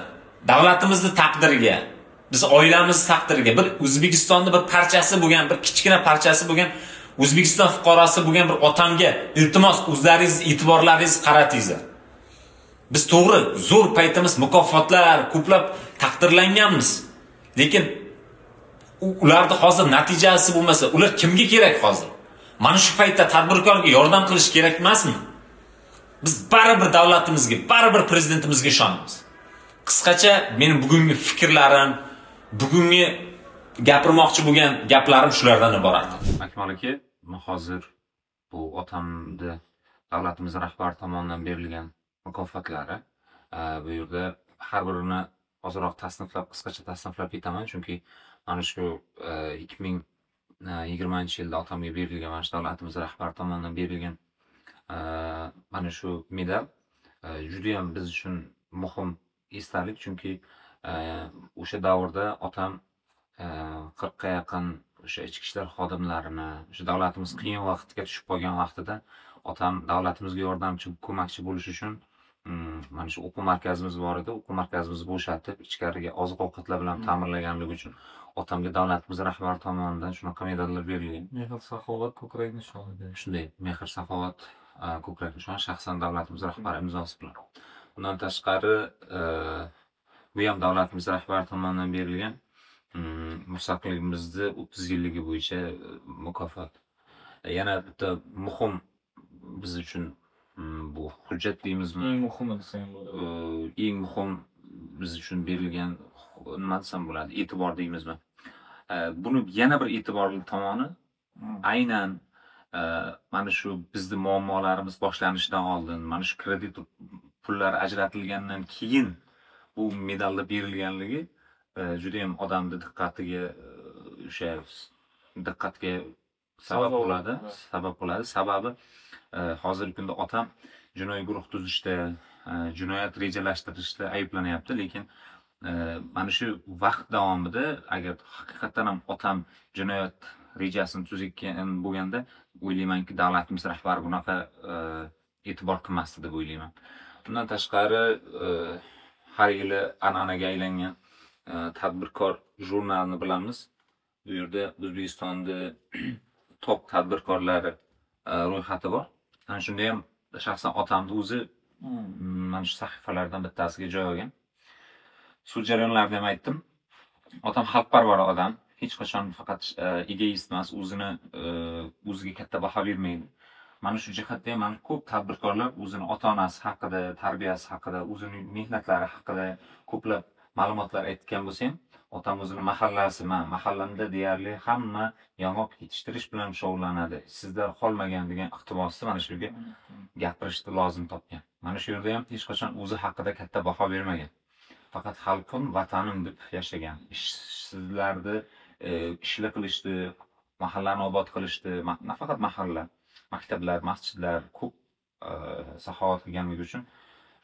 davlatimizni taqdiriga, biz oilamiz taqdiriga, bir O'zbekistonning bir parchasi bo'lgan, bir kichkina parchasi bo'lgan, O'zbekiston fuqarosi bo'lgan bir otamga iltimos o'zlaringiz e'tiborlaringiz qaratingizlar. Biz to'g'ri zo'r paytimiz, mukofotlar, ko'plab taqdirlanganmiz. Lekin ularning hozir natijasi bo'lmasa, ular kimga kerak hozir? Mana shu paytda tadbirkorga yordam qilish kerak emasmi? Biz baribir davlatimizga, baribir prezidentimizga ishonamiz. Qisqacha mening bugungi fikrlarim, bugungi gapirmoqchi bo'lgan gaplarim shulardan iborat.
Akmal aka, men hozir bu otamni davlatimiz rahbari tomonidan berilgan mukofotlari, bu yerda har birini ozroq tasniflab, qisqacha tasniflab ketaman, chunki mana shu 2020-yilda otamga berilgan, mana shu davlatimiz rahbari tomonidan berilgan mana shu medal juda ham biz uchun muhim esdalik, chunki o'sha davrda otam 40 ga yaqin o'sha ichki ishlar xodimlarini, o'sha davlatimiz qiyin vaqtga tushib qolgan vaqtida otam davlatimizga yordamchi, ko'makchi bo'lish uchun mana shu o'quv markazimiz bor edi, o'quv markazimizni bo'shatib, ichkariga oziq-ovqatlar bilan ta'minlaganligi uchun otamga davlatimiz rahbari tomonidan shunaqa medallar berilgan.
Mehr-saxovat ko'krak nishoni.
Shunday, mehr-saxovat ko'krak nishoni shaxsan davlatimiz rahbari imzosi bilan. Bundan tashqari bu ham davlatimiz rahbari tomonidan berilgan mustaqilligimizni 30 yilligi bo'yicha mukofot. Yana bitta muhim biz uchun bu hujjat deymizmi?
Eng muhimi desam bo'ladi.
Eng muhim biz uchun berilgan nima desam bo'ladi, e'tibor deymizmi? Buni yana bir e'tiborli tomoni aynan mana shu bizning muammolarimiz boshlanishidan oldin, mana shu kredit pullar ajratilgandan keyin bu medallar berilganligi juda ham odamning diqqatiga
sabab bo'ladi. Sababi hozirgi kunda otam jinoiy guruh tuzishda, jinoyat rejalashtirishda ayblanyapti, lekin mana shu vaqt davomida agar haqiqatan ham otam jinoyat rejasini tuzgan bo'lganda, o'ylaymanki, davlatimiz rahbari bunaqa e'tibor qilmasdi deb o'ylayman. Bundan tashqari, har yili an'anaga aylangan tadbirkor jurnalini bilamiz. Bu yerda O'zbekistonda top tadbirkorlari ro'yxati bor. Ana shunda ham shaxsan otamni o'zi mana shu sahifalardan bittasiga joy olgan. Sud jarayonlarida ham aytdim. Otam xalqparvar odam. Hech qachon faqat egoist emas, o'ziga katta baho bermaydi. Mana shu jihatda ham ko'p tadbirkorlar o'zini ota-onasi haqida, tarbiyasi haqida, o'zining mehnatlari haqida ko'plab ma'lumotlar aytgan bo'lsa ham, otam o'zini mahallamda deyarli hamma yong'oq yetishtirish bilan shug'ullanadi. Sizlar qolmagan degan iqtibosni mana shu yerga gapirishni lozim topgan. Mana shu yerda ham hech qachon o'zi haqida katta baho bermagan. Faqat xalqim, vatanim deb yashagan. Sizlarni ishlar qilishdi, mahallani obod qilishdi, nafaqat mahalla, maktablar, masjidlar ko'p saxovat qilganligi uchun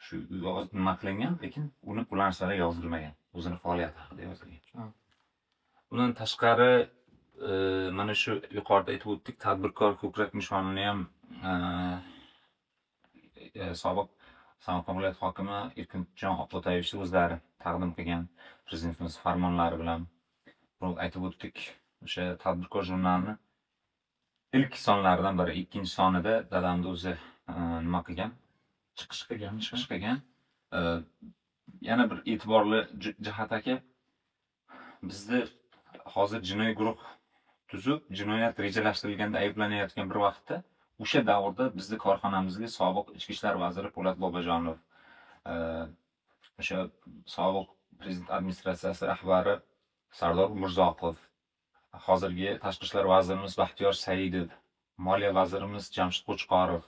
shu nima qilingan, lekin uni bu narsalar yozilmagan. O'zini faoliyati haqida yozilgan. Bundan tashqari, mana shu yuqorida aytib o'tdik, tadbirkor ko'krak nishonini ham sobiq Samarqand viloyat hokimi Erkinjon Oqbo'tayevich o'zlari taqdim qilgan prezidentimiz farmonlari bilan aytib o'tdik. O'sha tadbirkor jurnalini ilk sonlaridan biri, ikkinchi sonida dadamni o'zi nima qilgan? Chiqish qilgan. Yana bir e'tiborli jihat aka, bizni hozir jinoiy guruh tuzib, jinoyat rejalashtirilganda ayblanayotgan bir vaqtda o'sha davrda bizni korxonamizga sobiq ichki ishlar vaziri Po'lat Bobojonov, o'sha sobiq prezident administratsiyasi rahbari Sardor Umurzoqov, hozirgi tashqi ishlar vazirimiz Baxtiyor Saidov, moliya vazirimiz Jamshid Qo'chqorov,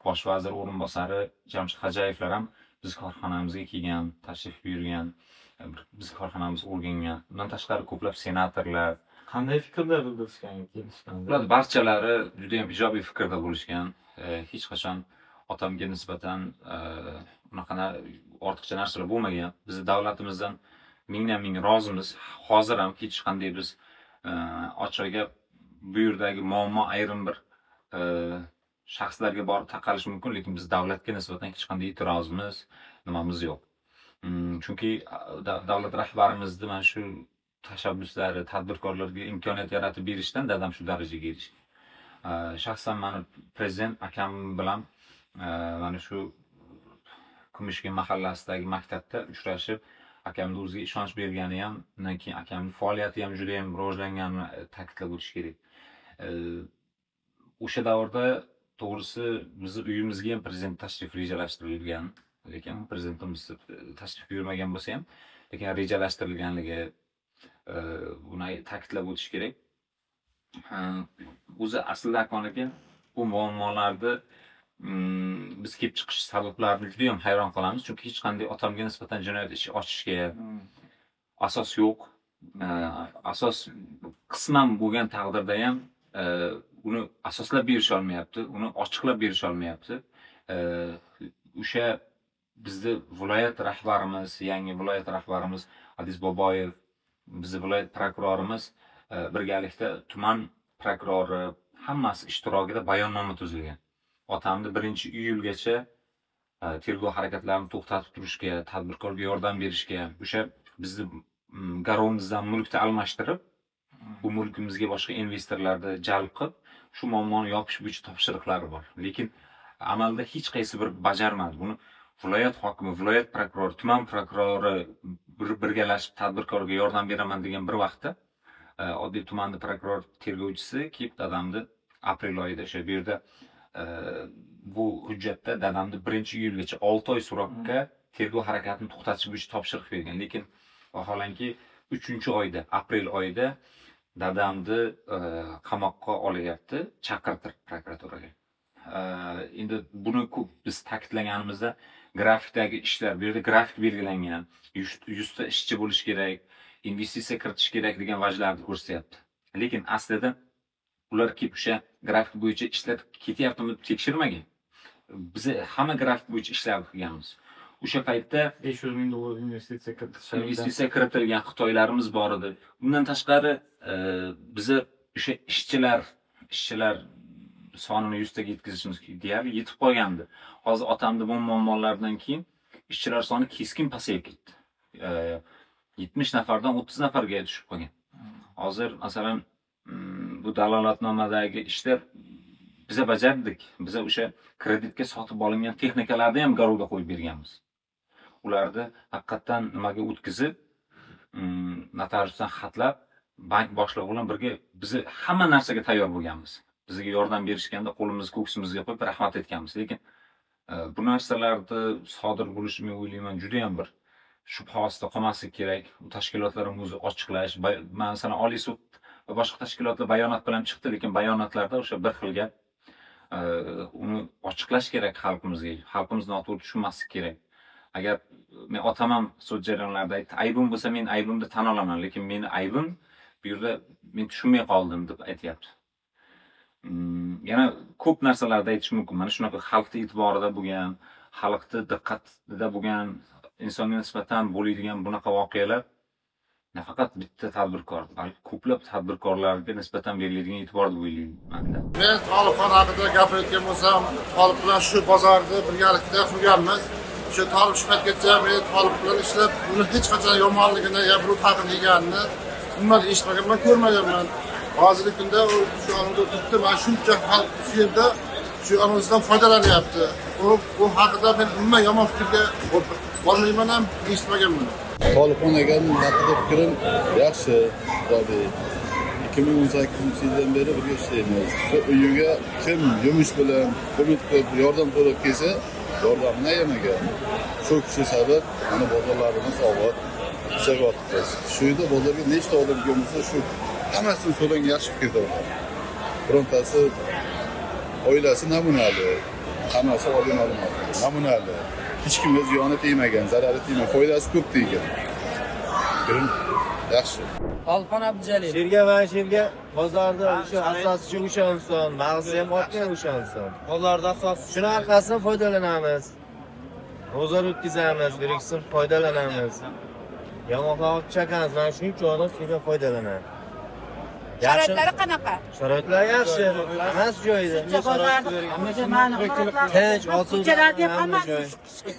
bosh vazir o'rinbosari Jamshid Hajayevlar ham biz korxonamizga kelgan, tashrif buyurgan, biz korxonamiz o'rgangan. Bundan tashqari ko'plab senatorlar
qanday fikrlar bildirishgan kelishganda?
Ular barchalari juda ham ijobiy fikrda bo'lishgan. Hech qachon otamga nisbatan unaqa ortiqcha narsalar bo'lmagan. Biz davlatimizdan mingdan ming rozimiz. Hozir ham hech qanday biz ochiq gap bu yerdagi muammo ayrim bir shaxslarga borib taqalishi mumkin, lekin biz davlatga nisbatan hech qanday e'tirozimiz, nimamiz yo'q. Chunki davlat rahbarimizni mana shu tashabbuslari, tadbirkorlarga imkoniyat yaratib berishdan dadam shu darajaga erishgan. Shaxsan meni prezident akam bilan mana shu Kumushkin mahallasidagi maktabda uchrashib, akamning o'ziga ishonch bergani ham, undan keyin akamning faoliyati ham juda ham rivojlanganini ta'kidlab o'tish kerak. O'sha davrda to'g'risi bizni uyimizga ham prezident tashrif rejalashtirilgan, lekin prezidentimiz tashrif buyurmagan bo'lsa ham, lekin rejalashtirilganligi buni ta'kidlab o'tish kerak. O'zi aslida aka bu muammolarni biz kelib chiqish sabablarini juda ham hayron qolamiz, chunki hech qanday otamga nisbatan jinoyat ishi ochishga asos yo'q. Asos qisman bo'lgan taqdirda ham uni asoslab berish olmayapti, uni ochiqlab berish olmayapti. O'sha bizni viloyat rahbarimiz, yangi viloyat rahbarimiz Aziz Boboyev, bizni viloyat prokurorimiz birgalikda tuman prokurori hammasi ishtirokida bayonnoma tuzilgan. Otamni 1-iyulgacha tergov harakatlarini to'xtatib turishga, tadbirkorga yordam berishga, o'sha bizni garovimizdan mulkni almashtirib, bu mulkimizga boshqa investorlarni jalb qilib, shu muammoni yopish bo'yicha topshiriqlari bor. Lekin amalda hech qaysi bir bajarmadi. Buni viloyat hokimi, viloyat prokurori, tuman prokurori birgalashib tadbirkorga yordam beraman degan bir vaqtda oddiy tumanning prokuror tergovchisi kelib dadamni aprel oyida o'sha bu yerda bu hujjatda dadamni 1-iyulgacha 6 oy so'roqqa tergov harakatini to'xtatish bo'yicha topshiriq bergan. Lekin vaholanki 3-oyda, aprel oyida dadamni qamoqqa olyapti, chaqirtirib prokuraturaga. Endi buni ko'p biz ta'kidlaganimizda grafikdagi ishlar, bu yerda grafik belgilangan, 100 ta ishchi bo'lish kerak, investitsiya kiritish kerak degan vajlarni ko'rsatyapti. Lekin aslida ular kelib o'sha grafik bo'yicha ishlar ketyaptimi deb tekshirmagan. Biz hamma grafik bo'yicha ishlar qilganmiz. O'sha paytda
500 ming dollar
investitsiya kiritilgan Xitoylarimiz bor edi. Bundan tashqari biz o'sha ishchilar sonini 100 taga yetkazishimiz deyarli yetib qolgandi. Hozir otamda bu muammolardan keyin ishchilar soni keskin pasayib ketdi. 70 nafardan 30 nafarga tushib qolgan. Hozir masalan bu dalolatnomadagi ishlar biz bajardik. Biz o'sha kreditga sotib olingan texnikalarni ham garovga qo'yib berganmiz. Ularni haqiqatan nimaga o'tkazib, notariusdan xatlab, bank boshlig'i bilan birga biz hamma narsaga tayyor bo'lganmiz. Bizga yordam berishganda qo'limizni ko'ksimizga qo'yib rahmat aytganmiz. Lekin bu narsalarni sodir bo'lishi men o'ylayman juda ham bir shubha ostida qolmasligi kerak. Bu tashkilotlarni o'zi ochiqlash, masalan Oliy sud va boshqa tashkilotlar bayonot bilan chiqdi, lekin bayonotlarda o'sha bir xil gap uni ochiqlash kerak xalqimizga. Xalqimiz noto'g'ri tushunmasligi kerak. Agar men otam ham sud jarayonlarida aytdi, aybim bo'lsa men aybimni tan olaman, lekin meni aybim bu yerda men tushunmay qoldim deb aytayapti. Yana ko'p narsalarda aytish mumkin. Mana shunaqa xalqning e'tiborida bo'lgan, xalqning diqqatida bo'lgan, insonga nisbatan bo'ladigan bunaqa voqealar nafaqat bitta tadbirkor, balki ko'plab tadbirkorlarga nisbatan beriladigan e'tibor deb o'ylayman.
Men Tolibxon haqida gapirayotgan bo'lsam, Tolib bilan shu bozorni birgalikda qurganmiz. Shu Tolib shuhratgacha men Tolib bilan ishlab, uni hech qachon yomonligini, ya bir haqini deganini umuman eshitmaganman, ko'rmaganman. Hozirgi kunda shu anida turibdi, mana shuncha xalq shu yerda shu anozdan foydalanyapti. Bu haqida men umuman yomon fikrga bormayman ham, eshitmaganman.
Tolibxon akaning haqida fikrim yaxshi. 2018-yildan beri birga ishlaymiz. Shu uyiga kim yumush bilan umid qilib yordam so'rab kelsa, yordamini ayamagan. Shu kishi sabab mana bozorlarimiz obod ishlayapmiz. Shu yerda bozorga nechta odam kelsa, shu hammasini so'rang yaxshi fikrda bo'ladi. Birontasi oilasi namunali, hammasi oliy ma'lumot, namunali. Hech kimga ziyoni tegmagan, zarari tegmagan, foydasi ko'p tegan. Fikrim yaxshi.
Tolibxon Abdujalil.
Sherga bozorda o'sha asosiy o'sha inson, mag'zi ham otgan o'sha inson. Bozorda asos shuni orqasidan foydalanamiz. Bozor o'tkazamiz, biriksin foydalanamiz. Yomon chakamiz, mana shuning uchun odam shundan foydalanadi.
Sharoitlari qanaqa?
Sharoitlar yaxshi, mas joyida. Tinch, osuda.
Ko'chalarda ham hammasi chiqib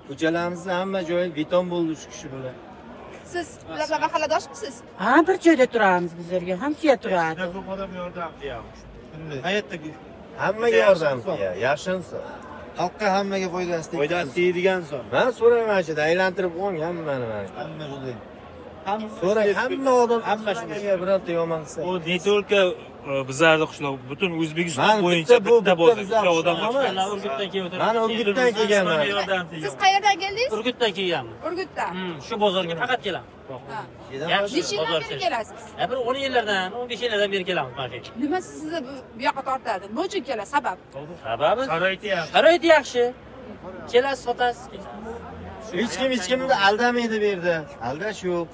Ko'chalarimizni hamma joyi beton bo'ldi shu kishi bilan.
Siz ularga mahalladoshmisiz?
Ha, bir joyda turamiz bizlarga, hamsiya turadi.
Ko'p odam yordam qilyapmiz. Hayotdagi hammaga yordam qilyapti. Yaxshi inson. Xalqqa hammaga foydasi tegadigan inson. Men so'rayman ichida aylantirib qo'ying hammani. Hamma shunday. So'rang, hamma odam hamma shunday birorta yomon qilsa.
U ne только bizlarning qishloq, butun O'zbekiston bo'yicha bitta bozor, o'sha odamlar Urgutdan kelib o'tiradi.
Men Urgutdan kelganman.
Siz qayerdan keldingiz?
Urgutdan kelganman.
Urgutdan.
Shu bozorga faqat kelaman.
Yaxshi yillardan beri kelasiz.
Bir 10 yillardan, 15 yillardan beri kelamiz mana shu yerga.
Nima sizni bu yoqqa tortadi? Nima uchun kelasiz? Sabab?
Sababi sharoiti yaxshi. Kelasiz, sotasiz.
Hech kimni aldamaydi bu yerda. Aldash yo'q.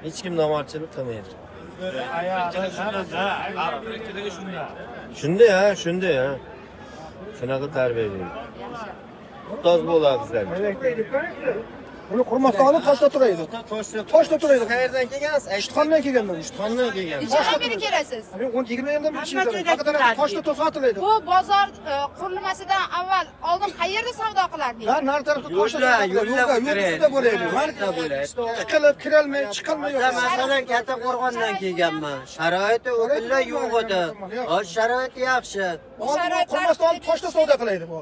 Hech kim nomardchilik qilmaydi. Shunday ha. Shunaqa tarbiya beradi. Ustoz bo'ladi bizlarga.
Uni qurmasdan olib toshda turaydi. Toshda turaydi.
Qayerdan kelgansiz?
Ishxondan kelganman.
Ishxondan kelgan.
Nechdan beri kelasiz?
Men 20 yildan beri ishlayman. Faqat toshda to'xtatiladi.
Bu bozor qurilmasidan avval oldin qayerda savdo qilardingiz?
Nar tarafda toshda yo'lda bo'ladi. Marta bo'ladi. Tiqilib kirolmay, chiqolmay.
Masalan, Katta Qo'rg'ondan kelganman. Sharoiti o'g'illar yo'q edi. Hozir sharoit yaxshi.
Qurmasdan olib toshda savdo qilaydi bu.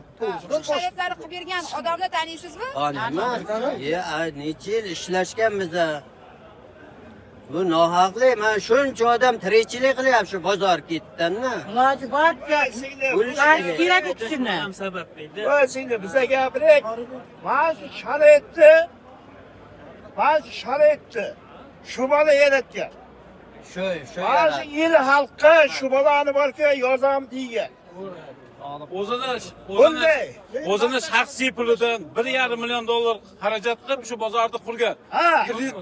Bu sharoitlarni qilib bergan odamni taniysizmi?
Necha yil ishlashganmiz. Bu nohaqli. Men shuncha odam tirikchilik qilyapti shu bozor ketdanmi? Iloji borcha kerak shuni.
Ham sabab edi.
O'zingni bizga gapiring. Ba'zi sharoitni shu bola yaratgan.
Shu
ba'zi yil xalqqa shu bolani borki yozam degan.
o'zini shaxsiy pulidan $1,5 million xarajat qilib shu bozorni qurgan. Kredit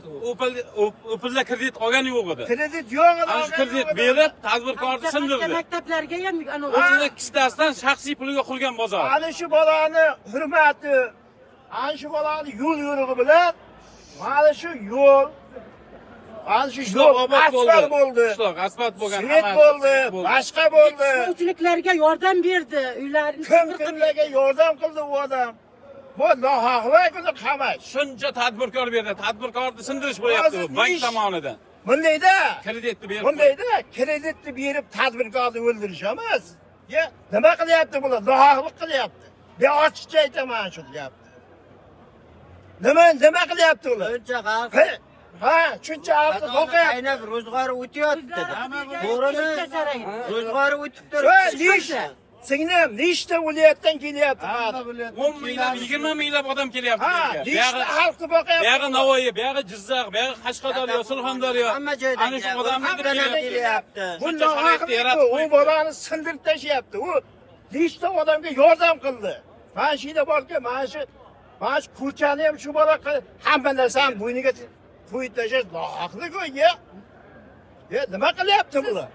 Opelda kredit olgani yo'q edi.
Kredit yo'q edi.
Ana shu kredit berib, tadbirkorni sindirdi.
Maktablarga ham
o'zini kissasidan shaxsiy puliga qurgan bozor.
Ana shu bolani hurmati, ana shu bolani yo'l yo'rig'i bilan mana shu yo'l ana shu yo'l asfalt bo'ldi.
Asfalt bo'lgan,
svet bo'ldi, boshqa bo'ldi.
Yetishmovchiliklarga yordam berdi, uylarni
kimlarga yordam qildi u odam. Bu nohaqlik uni qamash.
Shuncha tadbirkor berdi, tadbirkorni sindirish bo'lyapti bu bank tomonidan.
Bundayda
kreditni berib,
bundayda kreditni berib tadbirkorni o'ldirish emas. Nima qilyapti bular? Nohaqlik qilyapti. Men ochiqcha aytaman shu gapni. Nima qilyapti ular?
Shuncha xalq.
Ha, shuncha xalq voqea
aynab ro'zg'ori o'tyapti. To'g'rimi? Ro'zg'ori o'tib turibdi.
Singlim, nechta viloyatdan kelyapti?
10 minglab, 20 minglab odam kelyapti.
Nechta xalqni boqyapti?
Buyog'i Navoiy, buyog'i Jizzax, buyog'i Qashqadaryo, Surxondaryo.
Hamma joydan
ana shu odamlar
kelyapti.
Bu nohaqlik, u bolani sindirib tashyapti. U nechta odamga yordam qildi. Mana shu yerda borki, mana shu ko'chani ham shu bola hamma narsani bo'yniga qo'yib tashlash nohaqlik-ku. Nima qilyapti bular?